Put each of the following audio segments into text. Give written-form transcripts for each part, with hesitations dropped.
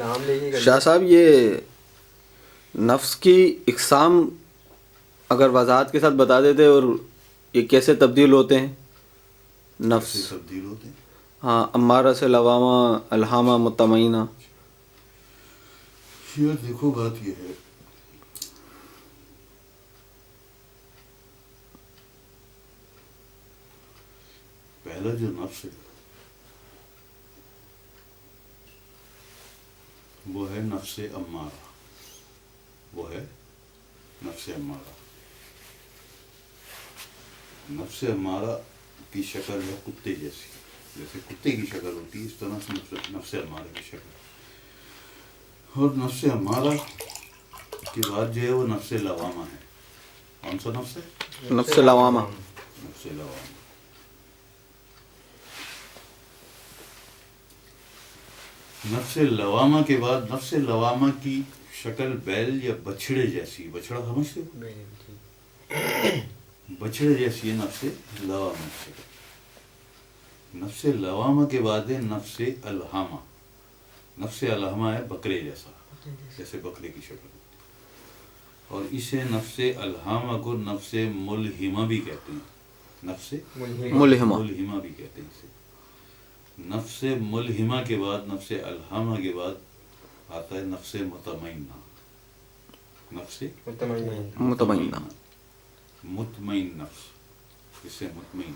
شاہ صاحب یہ نفس کی اقسام اگر وضاحت کے ساتھ بتا دیتے اور یہ کیسے تبدیل ہوتے ہیں نفس؟ کیسے تبدیل ہوتے ہیں؟ ہاں، امارہ سے لوامہ، الہامہ، مطمئنہ. یار دیکھو بات یہ ہے، پہلا جو نفس ہے وہ ہے نفس امارہ، وہ ہے نفس امارہ. نفس امارہ کی شکل ہے کتے جیسی، جیسے کتے کی شکل ہوتی ہے اس طرح سے نفس امارہ کی شکل. اور نفس امارہ کے بعد جو ہے وہ نفس لوامہ ہے. کون سا نفس ہے؟ نفس لوامہ. نفس لوامہ. نفس لوامہ کے بعد نفس لوامہ کی شکل بیل یا بچھڑے جیسی، بچھڑا سمجھتے ہو؟ بچھڑے جیسی ہے نفس لوامہ کی شکل. نفس لوامہ کے بعد ہے نفس الہامہ. نفس الہامہ ہے بکرے جیسا، جیسے بکرے کی شکل ہوتی ہے. اور اسے نفس الہامہ کو نفس ملہمہ بھی کہتے ہیں. نفس ملہمہ بھی کہتے ہیں اسے. نفس ملہمہ کے بعد نفس الہامہ کے بعد آتا ہے نفس مطمئنہ. نفس مطمئنہ، مطمئن نفس، اس سے مطمئن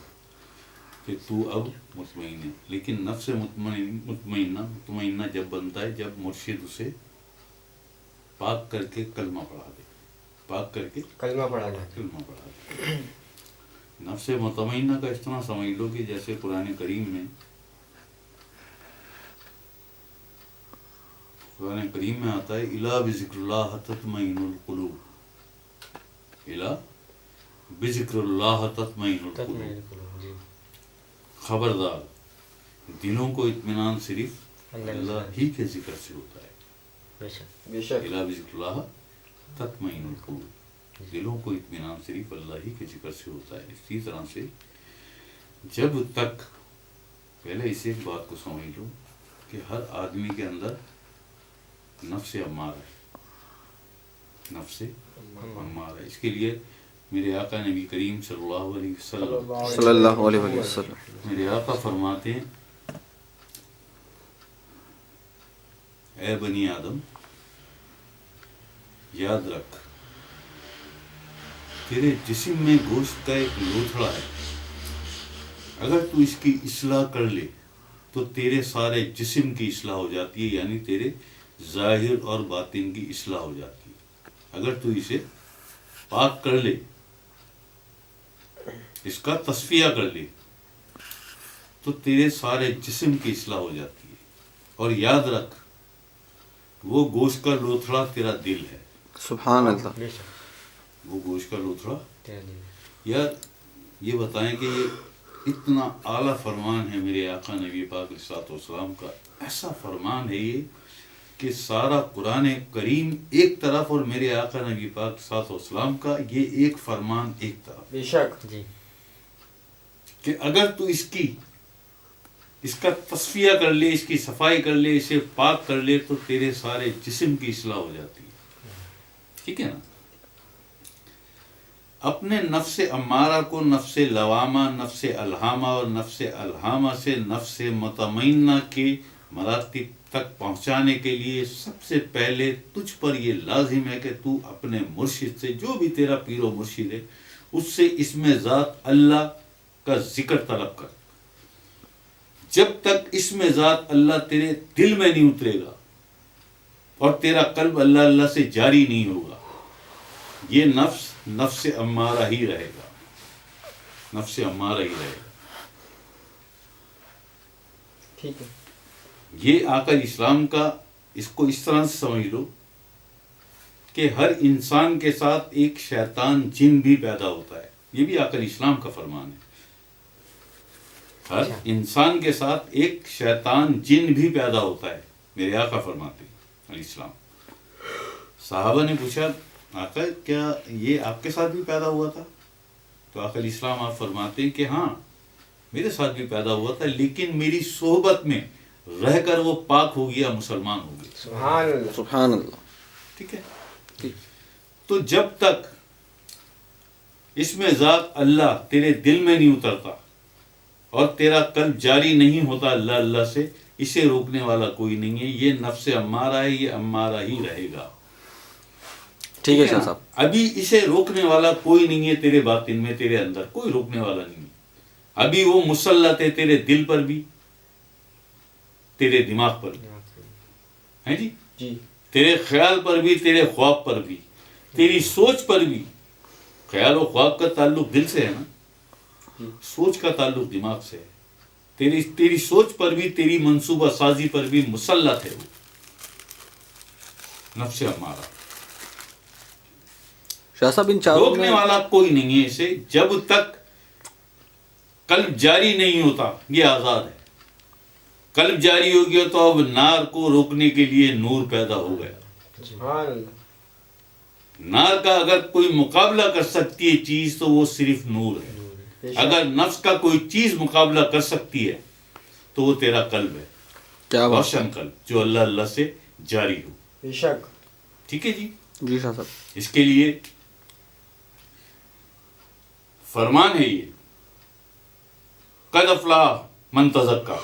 کہ تو اب مطمئن ہے. لیکن نفس مطمئنہ جب بنتا ہے جب مرشد اسے پاک کر کے کلمہ پڑھا دے، پاک کر کے کلمہ پڑھا دے. نفس مطمئنہ کا اس طرح سمجھ لو کہ جیسے قرآن کریم میں آتا ہے الا بذکر اللہ تطمئن القلوب، الا بذکر اللہ تطمئن القلوب. خبردار، دلوں کو اطمینان صرف اللہ ہی کے ذکر سے ہوتا ہے. الا بذکر اللہ تطمئن القلوب، دلوں کو اطمینان صرف اللہ ہی کے ذکر سے ہوتا ہے. اسی طرح سے جب تک، پہلے اسے ایک بات کو سمجھ لو کہ ہر آدمی کے اندر نفس امارہ ہے، نفس امارہ ہے. اس کے لیے میرے آقا نبی کریم صلی اللہ علیہ وسلم میرے آقا فرماتے ہیں اے بنی آدم یاد رکھ تیرے جسم میں گوشت کا ایک لوتھڑا ہے، اگر تو اس کی اصلاح کر لے تو تیرے سارے جسم کی اصلاح ہو جاتی ہے، یعنی تیرے ظاہر اور باطن کی اصلاح ہو جاتی ہے. اگر تو اسے پاک کر لے، اس کا تصفیہ کر لے تو تیرے سارے جسم کی اصلاح ہو جاتی ہے. اور یاد رکھ وہ گوشت کا لوتھڑا تیرا دل ہے. سبحان اللہ. وہ گوشت کا لوتھڑا. یار یہ بتائیں کہ یہ اتنا اعلیٰ فرمان ہے میرے آقا نبی پاک علیہ الصلوۃ والسلام کا. ایسا فرمان ہے یہ کہ سارا قرآن کریم ایک طرف اور میرے آقا نبی پاک علیہ الصلوۃ والسلام کا یہ ایک فرمان ایک طرف. بے شک جی. کہ اگر تو اس کا تصفیہ کر لے، اس کی صفائی کر لے، اسے پاک کر لے تو تیرے سارے جسم کی اصلاح ہو جاتی ہے. ٹھیک ہے نا؟ اپنے نفس امارہ کو نفس لوامہ، نفس الہامہ اور نفس الہامہ سے نفس مطمئنہ کے مراتب تک پہنچانے کے لیے سب سے پہلے تجھ پر یہ لازم ہے کہ تو اپنے مرشد سے، جو بھی تیرا پیر و مرشد ہے، اس سے اسم ذات اللہ کا ذکر طلب کر. جب تک اسم ذات اللہ تیرے دل میں نہیں اترے گا اور تیرا قلب اللہ اللہ سے جاری نہیں ہوگا، یہ نفس امارہ ہی رہے گا. نفس امارہ ہی رہے گا. ٹھیک ہے. یہ آقا اسلام کا، اس کو اس طرح سے سمجھ لو کہ ہر انسان کے ساتھ ایک شیطان جن بھی پیدا ہوتا ہے. یہ بھی آقا اسلام کا فرمان ہے. ہر انسان کے ساتھ ایک شیطان جن بھی پیدا ہوتا ہے، میرے آقا فرماتے ہیں علیہ السلام. صحابہ نے پوچھا آقا کیا یہ آپ کے ساتھ بھی پیدا ہوا تھا؟ تو آقا علیہ السلام آپ فرماتے ہیں کہ ہاں میرے ساتھ بھی پیدا ہوا تھا، لیکن میری صحبت میں رہ کر وہ پاک ہو گیا، مسلمان ہو گیا. سبحان اللہ. سبحان اللہ. ٹھیک ہے. تو جب تک اس میں ذات اللہ تیرے دل میں نہیں اترتا اور تیرا قلب جاری نہیں ہوتا اللہ اللہ سے، اسے روکنے والا کوئی نہیں ہے. یہ نفس امارہ ہے، یہ امارہ ہی رہے گا. ٹھیک ہے نا؟ شاہ صاحب. ابھی اسے روکنے والا کوئی نہیں ہے تیرے باطن میں، تیرے اندر کوئی روکنے والا نہیں ہے. ابھی وہ مسلط ہے تیرے دل پر بھی، تیرے دماغ پر بھی، ہے جی، جی تیرے خیال پر بھی، تیرے خواب پر بھی، تیری سوچ پر بھی. خیال و خواب کا تعلق دل سے ہے نا، سوچ کا تعلق دماغ سے ہے. تیری سوچ پر بھی، تیری منصوبہ سازی پر بھی مسلط ہے وہ نفس امارہ. شاہ صاحب ان چاروں روکنے میں والا کوئی نہیں ہے اسے. جب تک قلب جاری نہیں ہوتا یہ آزاد ہے. قلب جاری ہو گیا تو اب نار کو روکنے کے لیے نور پیدا ہو گیا. سبحان اللہ. نار کا اگر کوئی مقابلہ کر سکتی ہے چیز تو وہ صرف نور ہے. بے شک. اگر نفس کا کوئی چیز مقابلہ کر سکتی ہے تو وہ تیرا قلب ہے، کیا بات روشن قلب جو اللہ اللہ سے جاری ہو. بے شک. ٹھیک ہے جی. جی شاہ صاحب. اس کے لیے فرمان ہے یہ، قد افلاح من تزکا،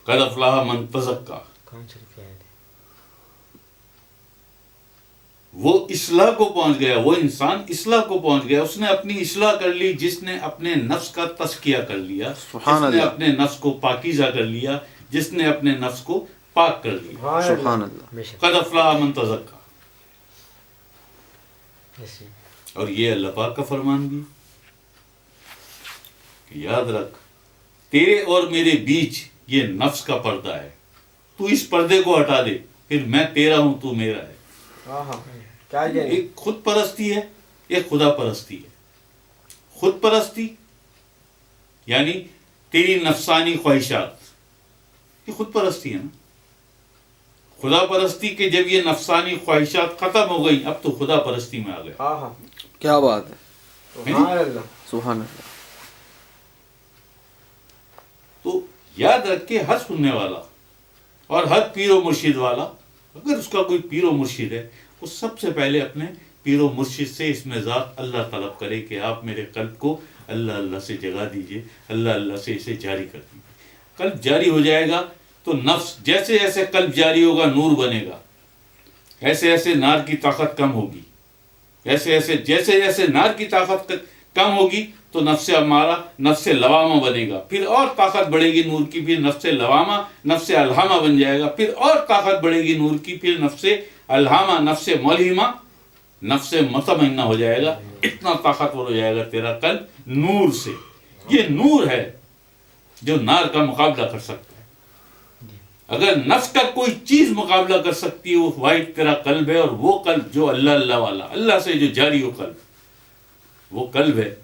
قد افلاح من تزکا. کون سی آیت ہے؟ وہ اصلاح کو پہنچ گیا، وہ انسان اصلاح کو پہنچ گیا. اس نے اپنی اصلاح کر لی جس نے اپنے نفس کا تزکیہ کر لیا، سبحان جس نے اللہ. اپنے نفس کو پاکیزہ کر لیا، جس نے اپنے نفس کو پاک کر لیا. سبحان اللہ. بے شک. قد افلاح من تزکا. ایسے. اور یہ اللہ پاک کا فرمان بھی کہ یاد رکھ تیرے اور میرے بیچ یہ نفس کا پردہ ہے، تو اس پردے کو ہٹا دے، پھر میں تیرا ہوں تو میرا ہے. ہاں ہاں کیا کہہ رہے؟ ایک خود پرستی ہے، ایک خدا پرستی ہے. خود پرستی یعنی تیری نفسانی خواہشات، یہ خود پرستی ہے نا. خدا پرستی کے جب یہ نفسانی خواہشات ختم ہو گئی اب تو خدا پرستی میں آ گیا. ہاں ہاں کیا بات ہے. سبحان اللہ. سبحان اللہ. تو یاد رکھ کے ہر سننے والا اور ہر پیر و مرشد والا، اگر اس کا کوئی پیر و مرشد ہے، وہ سب سے پہلے اپنے پیر و مرشد سے اس میں ذات اللہ طلب کرے کہ آپ میرے قلب کو اللہ اللہ سے جگا دیجئے، اللہ اللہ سے اسے جاری کر دیجئے. قلب جاری ہو جائے گا تو نفس جیسے جیسے قلب جاری ہوگا نور بنے گا، ایسے ایسے نار کی طاقت کم ہوگی، ایسے ایسے جیسے جیسے نار کی طاقت کم ہوگی تو نفس امارہ نفس لوامہ بنے گا، پھر اور طاقت بڑھے گی نور کی، پھر نفس لوامہ نفس الہامہ بن جائے گا، پھر اور طاقت بڑھے گی نور کی، پھر نفس الہامہ نفس ملہمہ نفس مطمئنہ ہو جائے گا. اتنا طاقتور ہو جائے گا تیرا قلب نور سے. یہ نور ہے جو نار کا مقابلہ کر سکتا ہے. اگر نفس کا کوئی چیز مقابلہ کر سکتی ہے وہ واحد تیرا قلب ہے، اور وہ قلب جو اللہ اللہ والا، اللہ سے جو جاری ہو قلب، وہ قلب ہے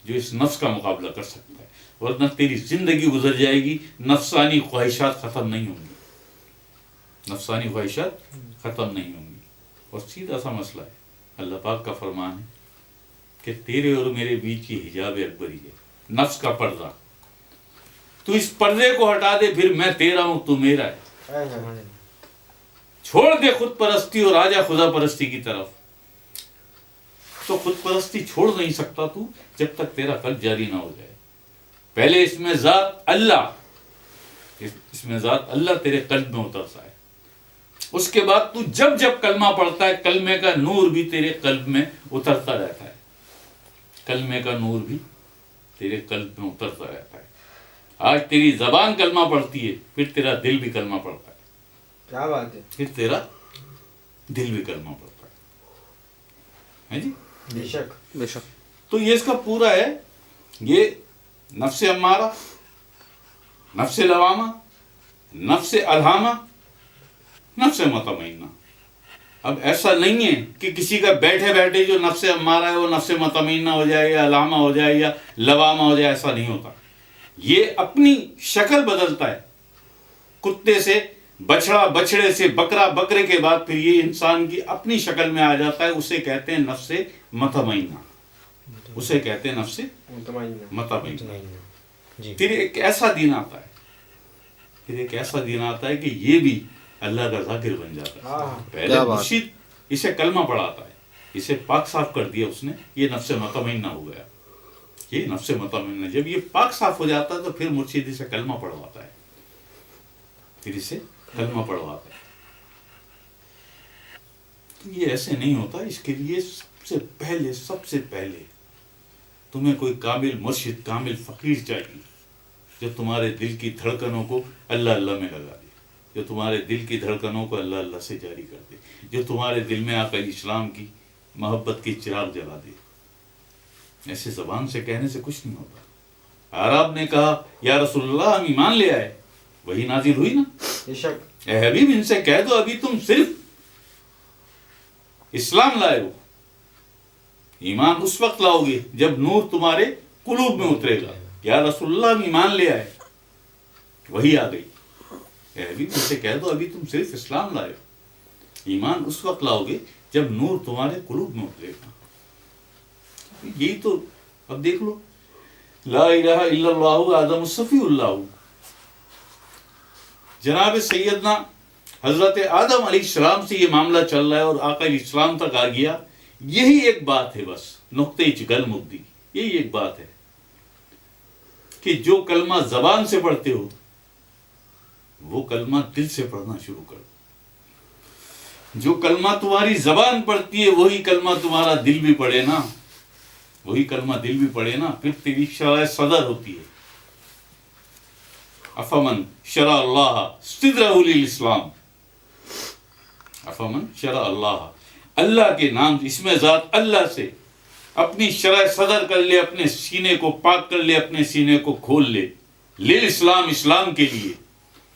جو اس نفس کا مقابلہ کر سکتا ہے. ورنہ تیری زندگی گزر جائے گی، نفسانی خواہشات ختم نہیں ہوں گی، نفسانی خواہشات ختم نہیں ہوں گی. اور سیدھا سا مسئلہ ہے، اللہ پاک کا فرمان ہے کہ تیرے اور میرے بیچ کی حجاب اکبری ہے نفس کا پردہ. تو اس پردے کو ہٹا دے، پھر میں تیرا ہوں تو میرا ہے. سبحان اللہ. چھوڑ دے خود پرستی اور آجا خدا پرستی کی طرف. تو خود پرستی چھوڑ نہیں سکتا تو جب تک تیرا قلب جاری نہ ہو جائے. پہلے اس میں ذات اللہ، اس میں ذات اللہ تیرے قلب میں اترتا ہے. اس کے بعد تو جب جب کلمہ پڑھتا ہے کلمے کا نور بھی تیرے قلب میں اترتا رہتا ہے، کلمے کا نور بھی تیرے قلب میں اترتا رہتا ہے. آج تیری زبان کلمہ پڑھتی ہے، پھر تیرا دل بھی کلمہ پڑھتا ہے، کیا بات ہے. پھر تیرا دل بھی کلمہ پڑھتا ہے جی. بے شک. بے شک. تو یہ اس کا پورا ہے، یہ نفس امارہ، نفس لوامہ، نفس الہامہ، نفس مطمئنہ. اب ایسا نہیں ہے کہ کسی کا بیٹھے بیٹھے جو نفس امارہ ہے وہ نفس مطمئنہ ہو جائے یا الہامہ ہو جائے یا لوامہ ہو جائے، ایسا نہیں ہوتا. یہ اپنی شکل بدلتا ہے، کتے سے بچڑا، بچڑے سے بکرا، بکرے کے بعد پھر یہ انسان کی اپنی شکل میں آ جاتا ہے. اسے کہتے ہیں نفس مطمئنہ، اسے کہتے ہیں نفس مطمئنہ. مطمئنہ. جی. پھر ایک ایسا دن آتا ہے، پھر ایک ایسا دن آتا ہے کہ یہ بھی اللہ کا ذاکر بن جاتا ہے. ہاں پہلے کیا بات. مرشد اسے کلمہ پڑھاتا ہے، اسے پاک صاف کر دیا اس نے، یہ نفس مطمئنہ ہو گیا. یہ نفس مطمئنہ جب یہ پاک صاف ہو جاتا ہے تو پھر مرشد اسے کلمہ پڑھواتا ہے، پھر اسے کلمہ پڑھواتا ہے. تو یہ ایسے نہیں ہوتا. اس کے لیے سب سے پہلے تمہیں کوئی کامل مرشد، کامل فقیر چاہیے جو تمہارے دل کی دھڑکنوں کو اللہ اللہ میں لگا دے، جو تمہارے دل کی دھڑکنوں کو اللہ اللہ سے جاری کر دے، جو تمہارے دل میں آقا اسلام کی محبت کی چراغ جلا دے. ایسے زبان سے کہنے سے کچھ نہیں ہوتا. عرب نے کہا یا رسول اللہ ہم ایمان لے آئے، وہی نازل ہوئی نا، بے شک. اے حبیب ان سے کہہ دو ابھی تم صرف اسلام لائے ہو. ایمان اس وقت لاؤ گے جب نور تمہارے قلوب میں اترے گا. یا رسول اللہ ہم ایمان لے آئے، وہی آ گئی. اے حبیب ان سے کہہ دو ابھی تم صرف اسلام لائے ہو. ایمان اس وقت لاؤ گے جب نور تمہارے قلوب میں اترے گا. یہی تو اب دیکھ لو، لا الہ الا اللہ آدم الصفی اللہ، جناب سیدنا حضرت آدم علیہ السلام سے یہ معاملہ چل رہا ہے اور آقا علیہ السلام تک آ گیا. یہی ایک بات ہے، بس نقطۂ گل مبدی یہی ایک بات ہے کہ جو کلمہ زبان سے پڑھتے ہو وہ کلمہ دل سے پڑھنا شروع کرو. جو کلمہ تمہاری زبان پڑھتی ہے وہی کلمہ تمہارا دل بھی پڑھے نا، وہی کلمہ دل بھی پڑھے نا، پھر تیری شرح صدر ہوتی ہے. افمن شرع اللہ صدرہ للاسلام، افمن شرع اللہ، اللہ کے نام، اس میں ذات اللہ سے اپنی شرح صدر کر لے، اپنے سینے کو پاک کر لے، اپنے سینے کو کھول لے، للاسلام، اسلام کے لیے.